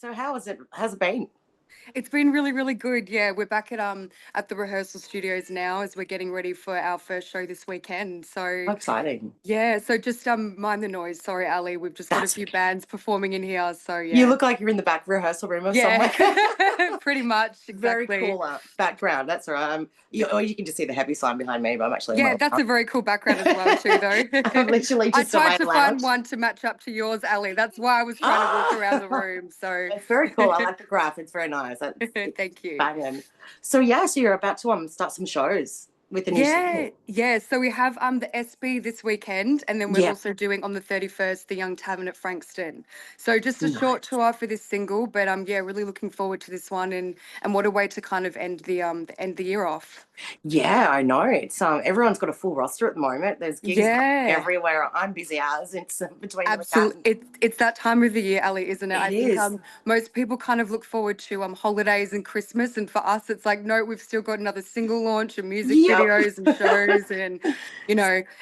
So how's it been? It's been really, really good. Yeah, we're back at the rehearsal studios now as we're getting ready for our first show this weekend. So How exciting. yeah, so just mind the noise. Sorry, Ali. We've just got a That's few okay. bands performing in here. So You yeah. look like you're in the back rehearsal room of Yeah. somewhere. Pretty much, Very exactly. cool background. That's all right. Or you can just see the heavy sign behind me, but I'm actually in my Yeah, that's lounge. a very cool background as well too though. I'm literally I just in tried my to find lounge. one to match up to yours, Ali. That's why I was trying to walk around the Ah, room. So it's very cool. I like the graph. It's very nice. It's thank you. banging. So yeah, so you're about to start some shows with the new Yeah, single. yeah. So we have the SB this weekend, and then we're Yeah, also doing on the 31st the Young Tavern at Frankston. So just a short nice. tour for this single, but yeah, really looking forward to this one, and what a way to kind of end the year off. Yeah, I know. It's everyone's got a full roster at the moment. There's gigs Yeah. everywhere. I'm busy as it's between doing that Absolutely, and it's that time of the year, Ali, isn't it? I it think is. most people kind of look forward to holidays and Christmas, and for us, it's like no, we've still got another single launch and music Yep. videos and shows, and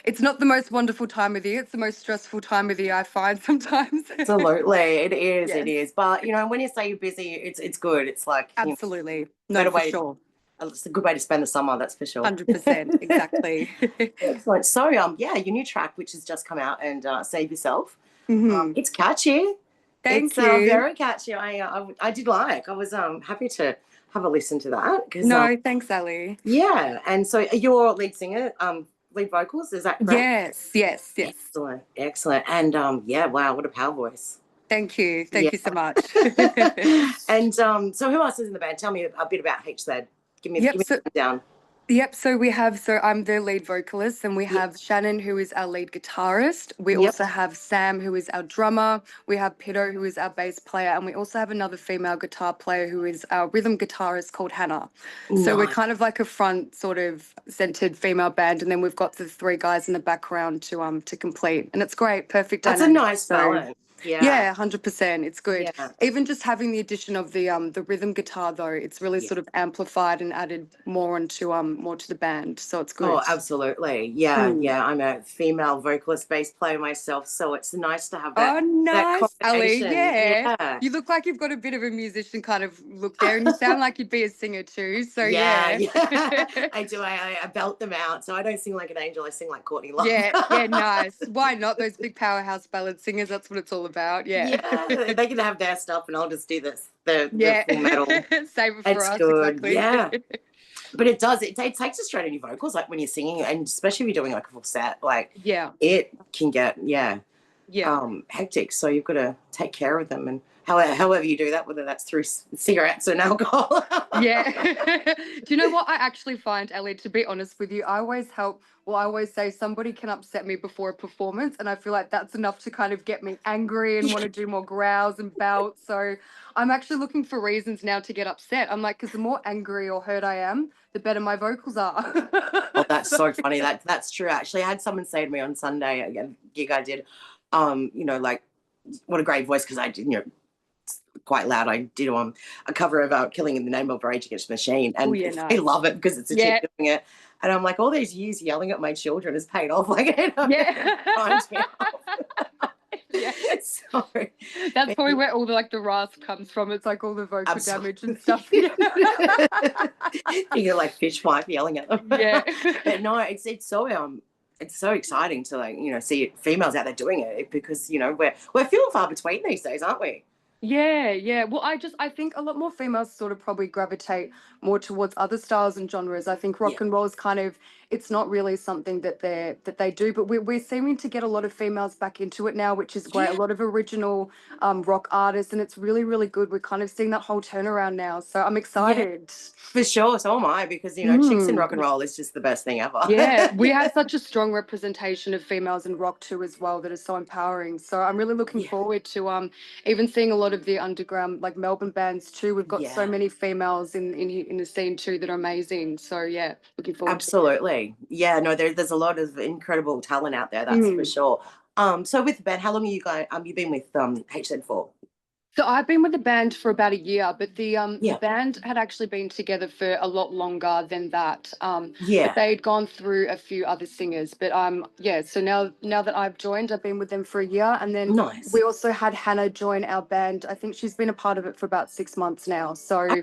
it's not the most wonderful time of the year. It's the most stressful time of the year I find sometimes. Absolutely. It is, it Yes, is. But when you say you're busy, it's good. It's like absolutely, no, better for way sure, it's a good way to spend the summer, that's for sure. 100%, exactly. Excellent. So yeah, your new track which has just come out and Save Yourself. Hmm. It's catchy. It's Thank you. very catchy. I did like. I was happy to have a listen to that because No, thanks, Ali. yeah, and so you're lead singer, lead vocals, is that correct? Yes, yes, yes. Excellent, excellent. And yeah, wow, what a power voice. Thank you. Yeah. Thank you so much. And so who else is in the band? Tell me a bit about HZED. Give Yep. me So a down. so I'm the lead vocalist, and we Yep, have Shannon, who is our lead guitarist. We yep. also have Sam, who is our drummer. We have Pido, who is our bass player, and we also have another female guitar player who is our rhythm guitarist called Hannah. So we're Nice. kind of like a front sort of centered female band, and then we've got the three guys in the background to complete, and it's great, perfect That's a dynamic. nice So balance. Yeah, yeah, 100%. It's good. yeah, Even just having the addition of the rhythm guitar though, it's really yeah. sort of amplified and added more to the band. So it's Oh, good. absolutely. Yeah, Mm. yeah. I'm a female vocalist, bass player myself, so it's nice to have Oh, that nice, Ali. combination. Yeah. Yeah. You look like you've got a bit of a musician kind of look there, and you sound like you'd be a singer too. So Yeah, yeah. yeah. I do. I belt them out. So I don't sing like an angel. I sing like Courtney Love. Yeah, yeah, nice. Why not? Those big powerhouse ballad singers, that's what it's all about. Yeah. Yeah, they can have their stuff, and I'll just do the Yeah. full metal. Save it for It's us, good. exactly. Yeah, but it does. It takes a strain on your vocals, like when you're singing, and especially if you're doing like a full set, like Yeah. it can get Yeah. hectic. So you've got to take care of them, and however you do that, whether that's through cigarettes and alcohol. Yeah. Do you know what I actually find, Ellie, to be honest with you? I always say somebody can upset me before a performance, and I feel like that's enough to kind of get me angry and want to do more growls and belts. So I'm actually looking for reasons now to get upset. I'm like, because the more angry or hurt I am, the better my vocals are. Oh, that's So, so funny. That's true. Actually, I had someone say to me on Sunday, a gig I did, like what a great voice because I did, quite loud. I did a cover of Killing in the Name of Rage Against the Machine, oh, and yeah, they nice. love it because it's a chick Yeah. doing it. And I'm like, all these years yelling at my children has paid off. Like, Yeah. it primed me up. Yeah. So, That's but probably where all the like the rasp comes from. It's like all the vocal damage and absolutely. stuff. Yeah. You're like fish pipe yelling at them. Yeah. But no, it's so exciting to see females out there doing it because we're few and far between these days, aren't we? Yeah, yeah. Well, I think a lot more females sort of probably gravitate more towards other styles and genres. I think Yeah. rock and roll is kind of it's not really something that they do, but we're seeming to get a lot of females back into it now, which is great. A Yeah, lot of original rock artists, and it's really, really good. We're kind of seeing that whole turnaround now. So I'm yeah, excited. for sure. So am I because chicks in rock and Mm. roll is just the best thing ever. Yeah, we have such a strong representation of females in rock too as well that is so empowering. So I'm really looking Yeah, forward to even seeing a lot of the underground like Melbourne bands too. We've got so yeah, many females in the scene too that are amazing. So yeah, looking forward to it. absolutely. Yeah, no, there's a lot of incredible talent out there. That's for Mm. sure. So with the band, how long are you guys? You been with HZ for? So I've been with the band for about a year, but the Yeah. band had actually been together for a lot longer than that. But Yeah. they'd gone through a few other singers. But yeah, so now that I've joined, I've been with them for a year. And then Nice. we also had Hannah join our band. I think she's been a part of it for about 6 months now. So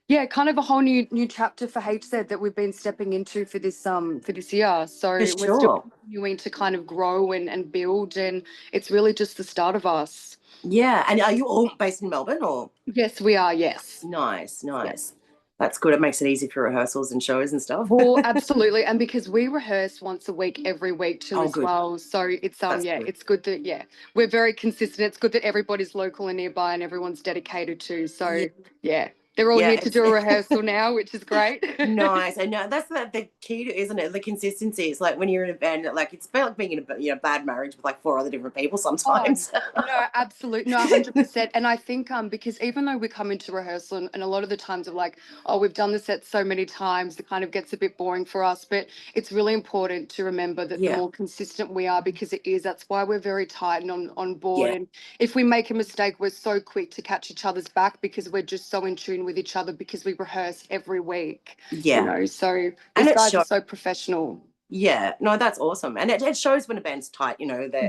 yeah, kind of a whole new chapter for HZ that we've been stepping into for this year. So For we're still sure. continuing to kind of grow and build, and it's really just the start of us. Yeah. And are you all based in Melbourne or? Yes, we are. Yes. Nice, Yes. nice. That's good. It makes it easy for rehearsals and shows and stuff. Well, absolutely. And because we rehearse once a week, every week too, Oh, as good. well. So it's That's yeah, good. it's good that we're very consistent. It's good that everybody's local and nearby and everyone's dedicated too. Yeah, So yeah, they're all yeah. here to do a rehearsal now, which is great. Nice. I know that's the key to, isn't it? The consistency. It's like when you're in a band, like it's like being in a bad marriage with like four other different people Oh, sometimes. no, absolutely. No, 100%. And I think because even though we come into rehearsal and a lot of the times of like, oh, we've done the set so many times, it kind of gets a bit boring for us. But it's really important to remember that the Yeah, more consistent we are, because that's why we're very tight and on board. yeah, And if we make a mistake, we're so quick to catch each other's back because we're just so in tune with each other because we rehearse every week, yeah. So And these it guys are shows. so professional. Yeah, no, that's awesome. And it shows when a band's tight.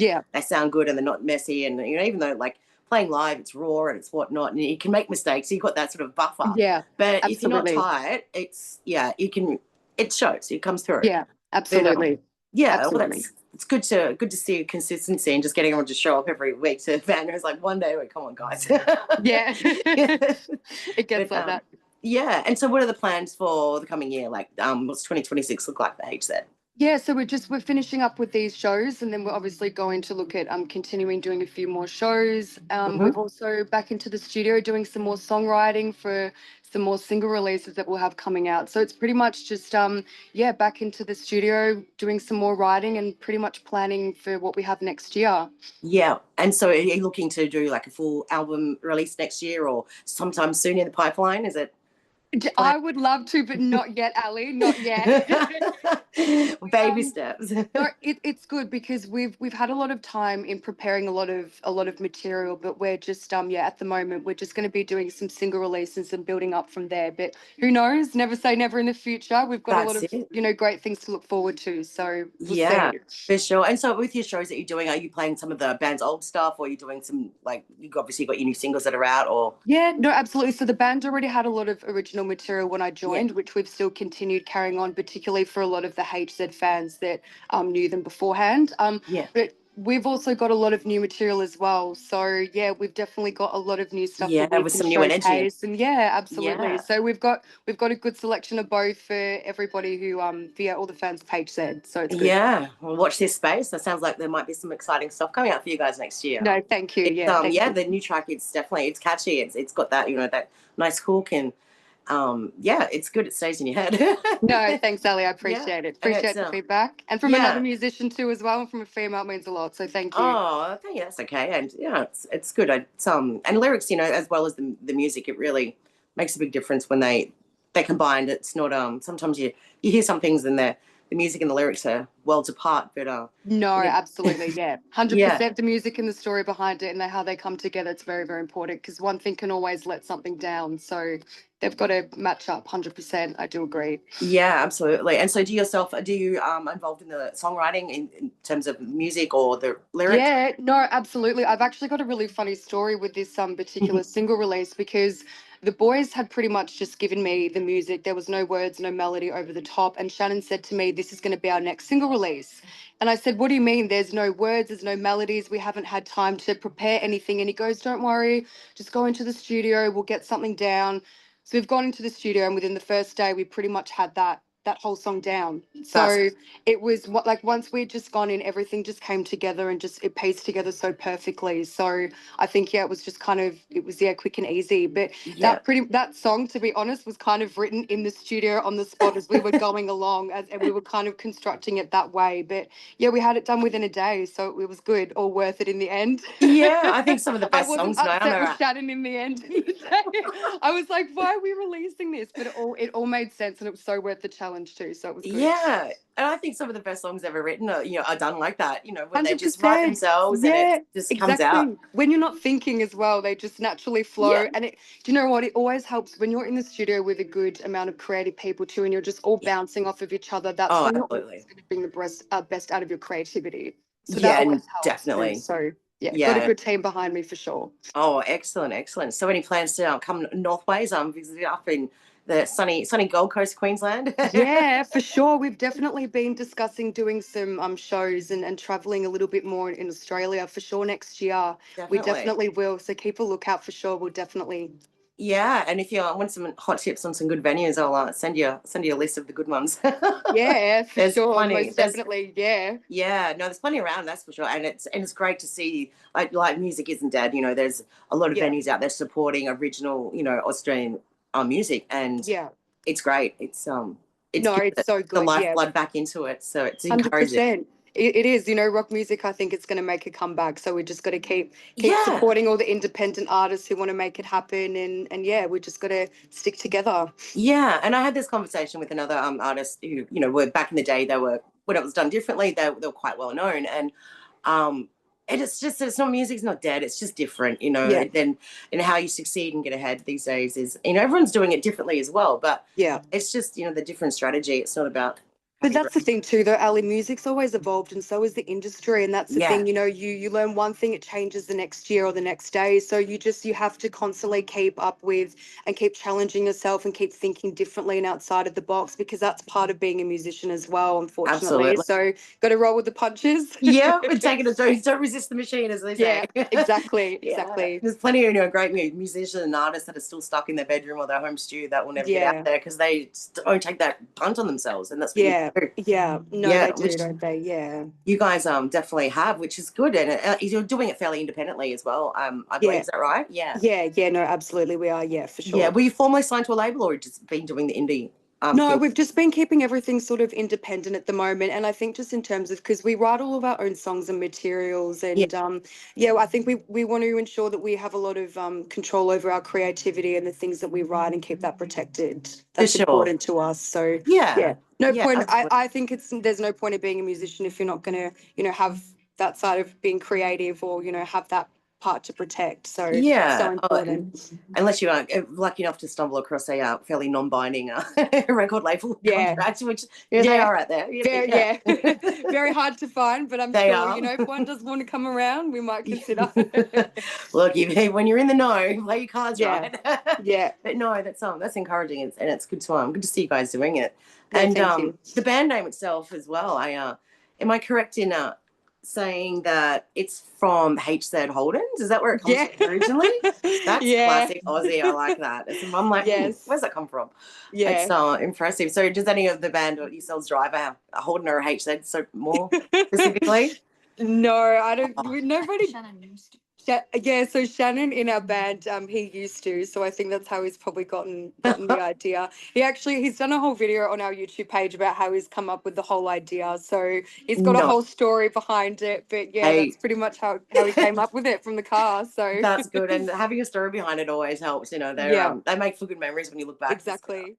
Yeah, They sound good and they're not messy. And even though like playing live, it's raw and it's whatnot, and you can make mistakes. So you've got that sort of buffer. yeah, But if you're not absolutely. tight, it's yeah, you can. It shows. It comes through. Yeah, But absolutely. yeah, well, Absolutely. that's it's good to see consistency and just getting everyone to show up every week. So Van was like, one day, wait, come on, guys. Yeah. Yeah. It gets But like that. yeah. And so, what are the plans for the coming year? Like, what's 2026 look like for HZ? Yeah, so we're finishing up with these shows, and then we're obviously going to look at continuing doing a few more shows. Mm-hmm. We've also back into the studio doing some more songwriting for some more single releases that we'll have coming out. So it's pretty much just back into the studio doing some more writing and pretty much planning for what we have next year. Yeah. And so, are you looking to do like a full album release next year or sometime soon in the pipeline? Is it planned? I would love to, but not yet, Ali, not yet. Baby um, steps. No, it's good because we've had a lot of time in preparing a lot of material, but we're just at the moment we're just going to be doing some single releases and building up from there. But who knows? Never say never in the future. We've got a lot That's of it. great things to look forward to. So we'll Yeah, see. for sure. And so, with your shows that you're doing, are you playing some of the band's old stuff, or are you doing some like you obviously got your new singles that are out, or Yeah, no, absolutely. So the band already had a lot of original material when I yeah, joined, which we've still continued carrying on, particularly for a lot of the HZ fans that knew them beforehand. yeah, But we've also got a lot of new material as well. So yeah, we've definitely got a lot of new stuff that yeah, we with can some new energy. showcase. And yeah, absolutely. Yeah, So we've got a good selection of both for everybody who all the fans of HZ. So it's good. yeah. Well, watch this space. That sounds like there might be some exciting stuff coming out for you guys next year. No, thank you. It's Yeah, thank yeah, you. the new track. It's definitely it's catchy. It's got that that nice hook and yeah, it's good. It stays in your head. No, thanks, Ali. I Yeah, appreciate it. and it's Appreciate the feedback. And from another yeah. musician too, as well, and from a female it means a lot. So thank you. Oh, I think that's okay, and yeah, it's good. It's and lyrics, as well as the music, it really makes a big difference when they combined. It's not sometimes you hear some things and the music and the lyrics are worlds apart, but No, when absolutely. Yeah. yeah, 100% the music and the story behind it and how they come together. It's very, very important because one thing can always let something down. So they've got to match up 100%. I do agree. yeah, absolutely. And so, do you involved in the songwriting in terms of music or the lyrics? Yeah, no, absolutely. I've actually got a really funny story with this particular single release because the boys had pretty much just given me the music. There was no words, no melody over the top. And Shannon said to me, "This is going to be our next single release." And I said, "What do you mean? There's no words, there's no melodies. We haven't had time to prepare anything." And he goes, "Don't worry, just go into the studio. We'll get something down." So we've gone into the studio, and within the first day, we pretty much had that whole song down. That's So it was what like once we'd just gone in, everything just came together and just it paced together so perfectly. So I think it was just kind of it was quick and easy. But yeah, that song, to be honest, was kind of written in the studio on the spot as we were going along and we were kind of constructing it that way. But yeah, we had it done within a day, so it was good, all worth it in the end. yeah. I think some of the I best wasn't songs now. I upset with know. Shannon in the end. I was like, why are we releasing this? But it all made sense and it was so worth the challenge. challenge too, so it was good. Yeah, and I think some of the best songs ever written are, are done like that, when they just write 100%. themselves and it Yeah, just comes out. exactly. When you're not thinking as well, they just naturally Yeah. flow. And do you know what? It always helps when you're in the studio with a good amount of creative people too, and you're just all Yeah. bouncing off of each other. That's Oh, when you're always absolutely. going to bring the best out of your creativity. So that Yeah, always and helps too. definitely. So yeah, got a Yeah. good team behind me for sure. Oh, excellent, excellent. So any plans to come northways, visit up in the sunny Gold Coast, Queensland? Yeah, for sure. We've definitely been discussing doing some shows and traveling a little bit more in Australia for sure next year. We Definitely. definitely will. So keep a lookout for sure. We'll definitely. Yeah, and if you want some hot tips on some good venues, I'll send you a list of the good ones. Yeah, for There's sure. plenty. Most definitely. Yeah. Yeah, no, there's plenty around, that's for sure. And it's great to see like music isn't dead. There's a lot of Yeah. venues out there supporting original, Australian music, and Yeah. it's great. It's No, given it's so the good. Yeah. lifeblood back into it, so it's encouraging. 100%. It is, rock music, I think it's going to make a comeback. So we just got to keep Yeah, supporting all the independent artists who want to make it happen. And yeah, we just got to stick together. yeah. And I had this conversation with another artist who, were back in the day. They were when it was done differently. They were quite well known, um, and it's not music's not dead. It's just different, Yeah. Then and how you succeed and get ahead these days is everyone's doing it differently as well. But Yeah. it's just the different strategy. It's not about But copyright. that's the thing too, though, Ali. Music's always evolved, and so is the industry. And that's the Yeah, thing, you learn one thing, it changes the next year or the next day. So you have to constantly keep up with and keep challenging yourself and keep thinking differently and outside of the box, because that's part of being a musician as well, unfortunately. absolutely. So got to roll with the punches. Yeah, we're taking it. Don't resist the machine, as they say. Yeah, exactly, Yeah, exactly. there's plenty of great musicians and artists that are still stuck in their bedroom or their home studio that will never get out Yeah, there because they just don't take that punt on themselves, and that's what you yeah, do. yeah. No, Yeah, they do, which don't they? Yeah, you guys definitely have, which is good, and you're doing it fairly independently as well. I believe, yeah, is that right? Yeah, yeah, yeah. No, absolutely, we are. Yeah, for yeah. sure. Were you formally signed to a label, or just been doing the indie No, thing? we've just been keeping everything sort of independent at the moment. And I think just in terms of, because we write all of our own songs and materials, Yeah, and yeah, I think we want to ensure that we have a lot of control over our creativity and the things that we write and keep that protected. for That's sure. important to us. So Yeah, yeah, no yeah, point. absolutely. I think there's no point in being a musician if you're not gonna, have that side of being creative, or, have that part to protect. So Yeah. so important. Unless you are lucky enough to stumble across a fairly non-binding record label Yeah. contract, which they Yeah. are out there. Very, Yeah, yeah, very hard to find, but I'm they sure, are. if one does want to come around, we might consider. Look, when you're in the know, play your cards Yeah, right. yeah. But no, that's encouraging, and it's good to see you guys doing it. No, And thank you. the band name itself as well. Am I correct in saying that it's from HZ Holdens? Is that where it comes Yeah. from originally? That's Yeah. classic Aussie. I like that. I'm like, where's Yes. that come from? It's Yeah. impressive. So, does any of the band or yourselves drive a Holden or a HZ? So more specifically? No, I don't. Oh, Nobody. Yeah, so Shannon in our band, he used to, so I think that's how he's probably gotten the idea. He's done a whole video on our YouTube page about how he's come up with the whole idea. So he's got a no. whole story behind it. But yeah, that's Hey, pretty much how he came up with it from the car. So that's good. And having a story behind it always helps. yeah, They make for good memories when you look back. exactly.